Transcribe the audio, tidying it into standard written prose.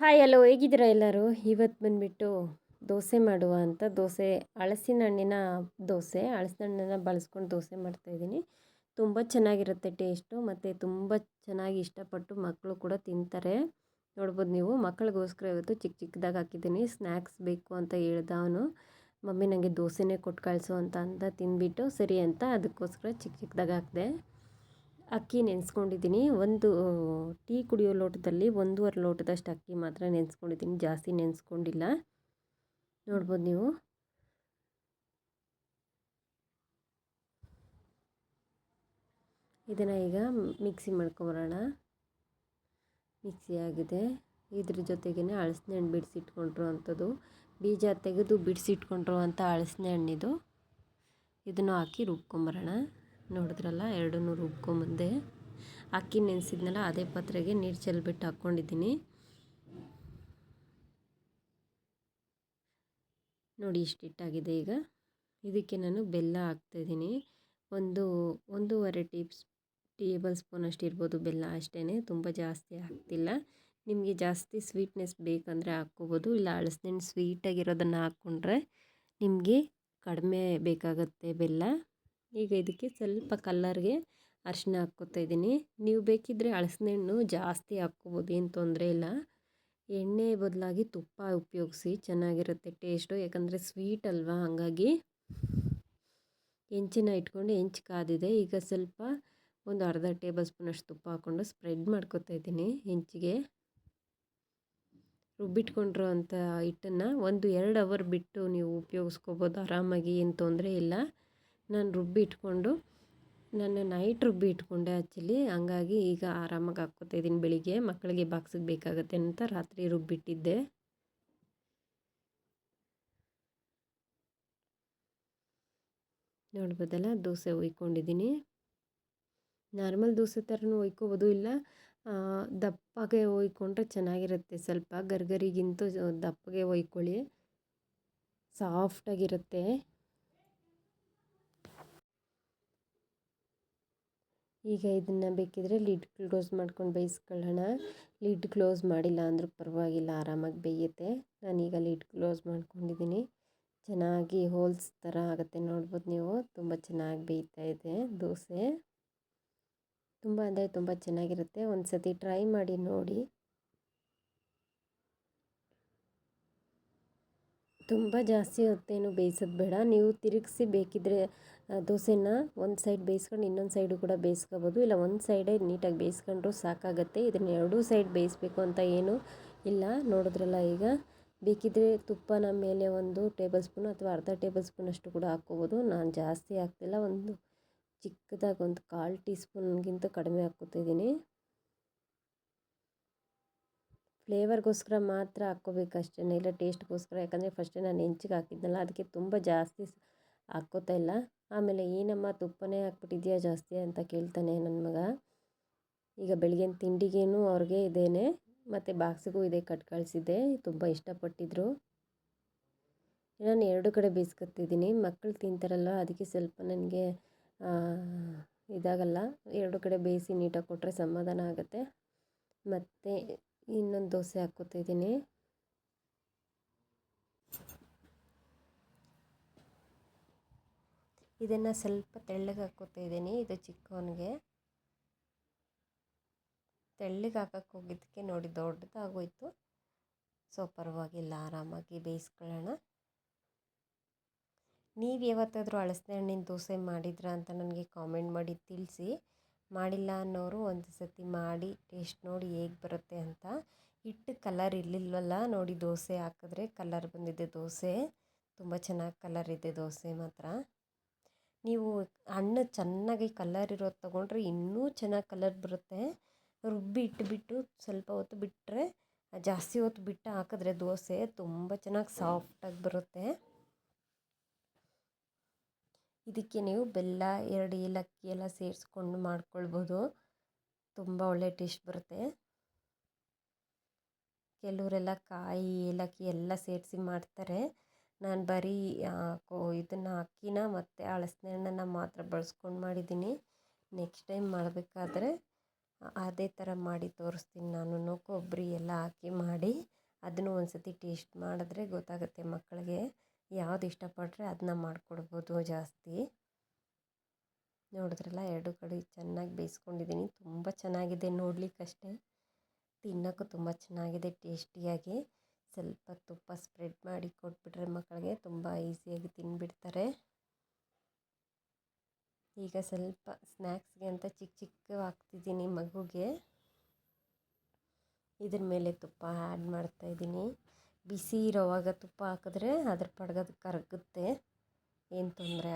Hi hello ಹೇಗಿದ್ದೀರಾ ಎಲ್ಲರೂ. ಇವತ್ತು ಬಂದುಬಿಟ್ಟು ದೋಸೆ ಮಾಡುವ ಅಂತ ಹಲಸಿನ ಹಣ್ಣಿನ ಹಲಸಿನ ಹಣ್ಣನ್ನು ಬಳಸ್ಕೊಂಡು ದೋಸೆ ಮಾಡ್ತಾಯಿದ್ದೀನಿ. ತುಂಬ ಚೆನ್ನಾಗಿರುತ್ತೆ ಟೇಸ್ಟು, ಮತ್ತು ತುಂಬ ಚೆನ್ನಾಗಿ ಇಷ್ಟಪಟ್ಟು ಮಕ್ಕಳು ಕೂಡ ತಿಂತಾರೆ. ನೋಡ್ಬೋದು ನೀವು. ಮಕ್ಕಳಿಗೋಸ್ಕರ ಇವತ್ತು ಚಿಕ್ಕ ಚಿಕ್ಕದಾಗಿ ಹಾಕಿದ್ದೀನಿ. ಸ್ನ್ಯಾಕ್ಸ್ ಬೇಕು ಅಂತ ಹೇಳ್ದ ಅವನು. ಮಮ್ಮಿ ನನಗೆ ದೋಸೆನೇ ಕೊಟ್ಟು ಕಳಿಸು ಅಂತ ತಿಂದ್ಬಿಟ್ಟು ಸರಿ ಅಂತ ಅದಕ್ಕೋಸ್ಕರ ಚಿಕ್ಕ ಚಿಕ್ಕದಾಗಿ ಹಾಕಿದೆ. ಅಕ್ಕಿ ನೆನೆಸ್ಕೊಂಡಿದ್ದೀನಿ. ಒಂದು ಟೀ ಕುಡಿಯೋ ಲೋಟದಲ್ಲಿ 1.5 ಲೋಟದಷ್ಟು ಅಕ್ಕಿ ಮಾತ್ರ ನೆನೆಸ್ಕೊಂಡಿದ್ದೀನಿ, ಜಾಸ್ತಿ ನೆನೆಸ್ಕೊಂಡಿಲ್ಲ. ನೋಡ್ಬೋದು ನೀವು. ಇದನ್ನು ಈಗ ಮಿಕ್ಸಿ ಮಾಡ್ಕೊಬರೋಣ. ಮಿಕ್ಸಿ ಆಗಿದೆ. ಇದ್ರ ಜೊತೆಗೇ ಹಲಸಿನ ಹಣ್ಣು ಬಿಡಿಸಿಟ್ಕೊಂಡ್ರು ಅಂಥದ್ದು, ಬೀಜ ತೆಗೆದು ಬಿಡಿಸಿಟ್ಕೊಂಡ್ರು ಅಂತ ಹಲಸಿನ ಹಣ್ಣಿದು. ಇದನ್ನು ಹಾಕಿ ರುಬ್ಕೊಂಬರೋಣ. ನೋಡಿದ್ರಲ್ಲ, ಎರಡನ್ನೂ ರುಬ್ಕೊಂಬಂದೆ. ಅಕ್ಕಿ ನೆನೆಸಿದ್ನಲ್ಲ ಅದೇ ಪಾತ್ರೆಗೆ ನೀರು ಚೆಲ್ಬಿಟ್ಟು ಹಾಕ್ಕೊಂಡಿದ್ದೀನಿ. ನೋಡಿ ಇಷ್ಟು ಹಿಟ್ಟಾಗಿದೆ. ಈಗ ಇದಕ್ಕೆ ನಾನು ಬೆಲ್ಲ ಹಾಕ್ತಾಯಿದ್ದೀನಿ. ಒಂದೂವರೆ ಟೇಬಲ್ ಸ್ಪೂನ್ ಅಷ್ಟು ಇರ್ಬೋದು ಬೆಲ್ಲ, ಅಷ್ಟೇ. ತುಂಬ ಜಾಸ್ತಿ ಹಾಕ್ತಿಲ್ಲ. ನಿಮಗೆ ಜಾಸ್ತಿ ಸ್ವೀಟ್ನೆಸ್ ಬೇಕಂದರೆ ಹಾಕ್ಕೋಬೋದು, ಇಲ್ಲ ಹಲಸಿನ ಹಣ್ಣು ಸ್ವೀಟಾಗಿರೋದನ್ನು ಹಾಕ್ಕೊಂಡ್ರೆ ನಿಮಗೆ ಕಡಿಮೆ ಬೇಕಾಗುತ್ತೆ ಬೆಲ್ಲ. ಈಗ ಇದಕ್ಕೆ ಸ್ವಲ್ಪ ಕಲ್ಲರ್ಗೆ ಅರಿಶಿನ ಹಾಕ್ಕೊತಾಯಿದ್ದೀನಿ. ನೀವು ಬೇಕಿದ್ದರೆ ಹಲಸಿನ ಹಣ್ಣು ಜಾಸ್ತಿ ಹಾಕ್ಕೋಬೋದು, ಏನು ತೊಂದರೆ ಇಲ್ಲ. ಎಣ್ಣೆ ಬದಲಾಗಿ ತುಪ್ಪ ಉಪಯೋಗಿಸಿ, ಚೆನ್ನಾಗಿರುತ್ತೆ ಟೇಸ್ಟು. ಯಾಕಂದರೆ ಸ್ವೀಟ್ ಅಲ್ವಾ, ಹಾಗಾಗಿ ಹೆಂಚಿನ ಇಟ್ಕೊಂಡು ಹೆಂಚು ಕಾದಿದೆ. ಈಗ ಸ್ವಲ್ಪ ಒಂದು ಅರ್ಧ ಟೇಬಲ್ ಸ್ಪೂನಷ್ಟು ತುಪ್ಪ ಹಾಕ್ಕೊಂಡು ಸ್ಪ್ರೆಡ್ ಮಾಡ್ಕೊತಾಯಿದ್ದೀನಿ ಹೆಂಚಿಗೆ. ರುಬ್ಬಿಟ್ಕೊಂಡಿರೋ ಅಂಥ ಹಿಟ್ಟನ್ನು 1-2 ಅವರ್ ಬಿಟ್ಟು ನೀವು ಉಪಯೋಗಿಸ್ಕೋಬೋದು ಆರಾಮಾಗಿ, ಏನು ತೊಂದರೆ ಇಲ್ಲ. ನಾನು ನೈಟ್ ರುಬ್ಬಿ ಇಟ್ಕೊಂಡೆ ಆ್ಯಕ್ಚುಲಿ, ಹಂಗಾಗಿ ಈಗ ಆರಾಮಾಗಿ ಹಾಕ್ಕೊತಾಯಿದ್ದೀನಿ. ಬೆಳಿಗ್ಗೆ ಮಕ್ಕಳಿಗೆ ಬಾಕ್ಸಿಗೆ ಬೇಕಾಗುತ್ತೆ ಅಂತ ರಾತ್ರಿ ರುಬ್ಬಿಟ್ಟಿದ್ದೆ. ನೋಡ್ಬೋದಲ್ಲ, ದೋಸೆ ಹುಯ್ಕೊಂಡಿದ್ದೀನಿ. ನಾರ್ಮಲ್ ದೋಸೆ ಥರನೂ ಹುಯ್ಕೋಬೋದು, ಇಲ್ಲ ದಪ್ಪಗೆ ಹುಯ್ಕೊಂಡ್ರೆ ಚೆನ್ನಾಗಿರುತ್ತೆ. ಸ್ವಲ್ಪ ಗರಿಗಿಂತೂ ದಪ್ಪಗೆ ಹುಯ್ಕೊಳ್ಳಿ, ಸಾಫ್ಟಾಗಿರುತ್ತೆ. ಈಗ ಇದನ್ನು ಬೇಕಿದ್ರೆ ಲಿಡ್ ಕ್ಲೋಸ್ ಮಾಡ್ಕೊಂಡು ಬೇಯಿಸ್ಕೊಳ್ಳೋಣ. ಲಿಡ್ ಕ್ಲೋಸ್ ಮಾಡಿಲ್ಲ ಅಂದರೂ ಪರವಾಗಿಲ್ಲ, ಆರಾಮಾಗಿ ಬೇಯುತ್ತೆ. ನಾನೀಗ ಲಿಡ್ ಕ್ಲೋಸ್ ಮಾಡ್ಕೊಂಡಿದ್ದೀನಿ. ಚೆನ್ನಾಗಿ ಹೋಲ್ಸ್ ಥರ ಆಗುತ್ತೆ, ನೋಡ್ಬೋದು ನೀವು. ತುಂಬ ಚೆನ್ನಾಗಿ ಬೇಯ್ತಾ ಇದೆ ದೋಸೆ. ತುಂಬ ಅಂದರೆ ತುಂಬ ಚೆನ್ನಾಗಿರುತ್ತೆ. ಒಂದು ಸತಿ ಟ್ರೈ ಮಾಡಿ ನೋಡಿ. ತುಂಬ ಜಾಸ್ತಿ ಹೊತ್ತೇನು ಬೇಯಿಸೋದು ಬೇಡ. ನೀವು ತಿರುಗಿಸಿ ಬೇಕಿದ್ದರೆ ದೋಸೆನ ಒಂದು ಸೈಡ್ ಬೇಯಿಸ್ಕೊಂಡು ಇನ್ನೊಂದು ಸೈಡು ಕೂಡ ಬೇಯಿಸ್ಕೋಬೋದು, ಇಲ್ಲ ಒಂದು ಸೈಡೇ ನೀಟಾಗಿ ಬೇಯಿಸ್ಕೊಂಡ್ರೂ ಸಾಕಾಗುತ್ತೆ. ಇದನ್ನು ಎರಡೂ ಸೈಡ್ ಬೇಯಿಸ್ಬೇಕು ಅಂತ ಏನೂ ಇಲ್ಲ. ನೋಡಿದ್ರಲ್ಲ, ಈಗ ಬೇಕಿದ್ದರೆ ತುಪ್ಪನ ಮೇಲೆ 1 ಟೇಬಲ್ ಸ್ಪೂನು ಅಥವಾ ಅರ್ಧ ಟೇಬಲ್ ಸ್ಪೂನಷ್ಟು ಕೂಡ ಹಾಕ್ಕೋಬೋದು. ನಾನು ಜಾಸ್ತಿ ಹಾಕ್ತಿಲ್ಲ, ಒಂದು ಚಿಕ್ಕದಾಗಿ 1/4 ಟೀ ಸ್ಪೂನ್ಗಿಂತ ಕಡಿಮೆ ಹಾಕ್ಕೊತಿದ್ದೀನಿ. ಫ್ಲೇವರ್ಗೋಸ್ಕರ ಮಾತ್ರ ಹಾಕ್ಕೋಬೇಕಷ್ಟೇ, ಇಲ್ಲ ಟೇಸ್ಟ್ಗೋಸ್ಕರ. ಯಾಕಂದರೆ ಫಸ್ಟೇ ನಾನು ಹೆಂಚಿಗೆ ಹಾಕಿದ್ನಲ್ಲ, ಅದಕ್ಕೆ ತುಂಬ ಜಾಸ್ತಿ ಹಾಕ್ಕೋತಾ ಇಲ್ಲ. ಆಮೇಲೆ ಏನಮ್ಮ ತುಪ್ಪನೇ ಹಾಕ್ಬಿಟ್ಟಿದ್ಯಾ ಜಾಸ್ತಿ ಅಂತ ಕೇಳ್ತಾನೆ ನನ್ನ ಮಗ. ಈಗ ಬೆಳಗಿನ ತಿಂಡಿಗೇನು ಅವ್ರಿಗೆ ಇದೇನೆ, ಮತ್ತು ಬಾಕ್ಸಿಗೂ ಇದೇ ಕಟ್ ಕಳಿಸಿದ್ದೆ. ತುಂಬ ಇಷ್ಟಪಟ್ಟಿದ್ರು. ನಾನು 2 ಕಡೆ ಬೇಯಿಸ್ಕೊತಿದ್ದೀನಿ. ಮಕ್ಕಳು ತಿಂತಾರಲ್ಲ, ಅದಕ್ಕೆ ಸ್ವಲ್ಪ ನನಗೆ ಇದಾಗಲ್ಲ. 2 ಕಡೆ ಬೇಯಿಸಿ ನೀಟಾಗಿ ಕೊಟ್ಟರೆ ಸಮಾಧಾನ ಆಗುತ್ತೆ. ಮತ್ತು ಇನ್ನೊಂದು ದೋಸೆ ಹಾಕ್ಕೊತಿದ್ದೀನಿ. ಇದನ್ನು ಸ್ವಲ್ಪ ತೆಳ್ಳಗೆ ಹಾಕ್ಕೊತಾಯಿದ್ದೀನಿ. ಇದು ಚಿಕ್ಕವನಿಗೆ ತೆಳ್ಳಗೆ ಹಾಕಕ್ಕೆ ಹೋಗಿದ್ದಕ್ಕೆ ನೋಡಿ ದೊಡ್ಡದಾಗೋಯ್ತು. ಸೊ ಪರವಾಗಿಲ್ಲ, ಆರಾಮಾಗಿ ಬೇಯಿಸ್ಕೊಳ್ಳೋಣ. ನೀವು ಯಾವತ್ತಾದರೂ ಹಲಸಿನ ಹಣ್ಣಿನ ದೋಸೆ ಮಾಡಿದ್ರಾ ಅಂತ ನನಗೆ ಕಾಮೆಂಟ್ ಮಾಡಿ ತಿಳಿಸಿ. ಮಾಡಿಲ್ಲ ಅನ್ನೋರು ಒಂದು ಸತಿ ಮಾಡಿ ಟೇಸ್ಟ್ ನೋಡಿ ಹೇಗೆ ಬರುತ್ತೆ ಅಂತ. ಹಿಟ್ಟು ಕಲರ್ ಇರಲಿಲ್ವಲ್ಲ, ನೋಡಿ ದೋಸೆ ಹಾಕಿದ್ರೆ ಕಲರ್ ಬಂದಿದೆ ದೋಸೆ. ತುಂಬ ಚೆನ್ನಾಗಿ ಕಲರ್ ಇದೆ ದೋಸೆ ಮಾತ್ರ. ನೀವು ಹಣ್ಣು ಚೆನ್ನಾಗಿ ಕಲರ್ ಇರೋದು ತೊಗೊಂಡ್ರೆ ಇನ್ನೂ ಚೆನ್ನಾಗಿ ಕಲರ್ ಬರುತ್ತೆ. ರುಬ್ಬಿ ಇಟ್ಬಿಟ್ಟು ಸ್ವಲ್ಪ ಹೊತ್ತು ಬಿಟ್ಟರೆ, ಜಾಸ್ತಿ ಹೊತ್ತು ಬಿಟ್ಟು ಹಾಕಿದ್ರೆ ದೋಸೆ ತುಂಬ ಚೆನ್ನಾಗಿ ಸಾಫ್ಟಾಗಿ ಬರುತ್ತೆ. ಇದಕ್ಕೆ ನೀವು ಬೆಲ್ಲ, 2 ಏಲಕ್ಕಿ ಎಲ್ಲ ಸೇರಿಸ್ಕೊಂಡು ಮಾಡ್ಕೊಳ್ಬೋದು. ತುಂಬ ಒಳ್ಳೆ ಟೇಸ್ಟ್ ಬರುತ್ತೆ. ಕೆಲವರೆಲ್ಲ ಕಾಯಿ, ಏಲಕ್ಕಿ ಎಲ್ಲ ಸೇರಿಸಿ ಮಾಡ್ತಾರೆ. ನಾನು ಬರೀ ಇದನ್ನು ಅಕ್ಕಿನ ಮತ್ತು ಹಲಸಿನ ಹಣ್ಣನ್ನು ಮಾತ್ರ ಬಳಸ್ಕೊಂಡು ಮಾಡಿದ್ದೀನಿ. ನೆಕ್ಸ್ಟ್ ಟೈಮ್ ಮಾಡಬೇಕಾದ್ರೆ ಅದೇ ಥರ ಮಾಡಿ ತೋರಿಸ್ತೀನಿ ನಾನು. ಕೊಬ್ಬರಿ ಎಲ್ಲ ಹಾಕಿ ಮಾಡಿ ಅದನ್ನು ಒಂದು ಸತಿ ಟೇಸ್ಟ್ ಮಾಡಿದ್ರೆ ಗೊತ್ತಾಗುತ್ತೆ ಮಕ್ಕಳಿಗೆ. ಯಾವ್ದು ಇಷ್ಟಪಟ್ಟರೆ ಅದನ್ನ ಮಾಡಿಕೊಡ್ಬೋದು ಜಾಸ್ತಿ. ನೋಡಿದ್ರಲ್ಲ, ಎರಡು ಕಡೆ ಚೆನ್ನಾಗಿ ಬೇಯಿಸ್ಕೊಂಡಿದ್ದೀನಿ. ತುಂಬ ಚೆನ್ನಾಗಿದೆ ನೋಡಲಿಕ್ಕಷ್ಟೇ, ತಿನ್ನೋಕ್ಕೂ ತುಂಬ ಚೆನ್ನಾಗಿದೆ ಟೇಸ್ಟಿಯಾಗಿ. ಸ್ವಲ್ಪ ತುಪ್ಪ ಸ್ಪ್ರೆಡ್ ಮಾಡಿ ಕೊಟ್ಬಿಟ್ರೆ ಮಕ್ಕಳಿಗೆ ತುಂಬ ಈಸಿಯಾಗಿ ತಿಂದುಬಿಡ್ತಾರೆ. ಈಗ ಸ್ವಲ್ಪ ಸ್ನ್ಯಾಕ್ಸ್ಗೆ ಅಂತ ಚಿಕ್ಕ ಚಿಕ್ಕ ಹಾಕ್ತಿದ್ದೀನಿ ಮಗುಗೆ. ಇದ್ರ ಮೇಲೆ ತುಪ್ಪ ಆ್ಯಡ್ ಮಾಡ್ತಾಯಿದ್ದೀನಿ. ಬಿಸಿ ಇರೋವಾಗ ತುಪ್ಪ ಹಾಕಿದ್ರೆ ಅದ್ರ ಪಾಡ್ಗೆ ಅದು ಕರಗುತ್ತೆ, ಏನು ತೊಂದರೆ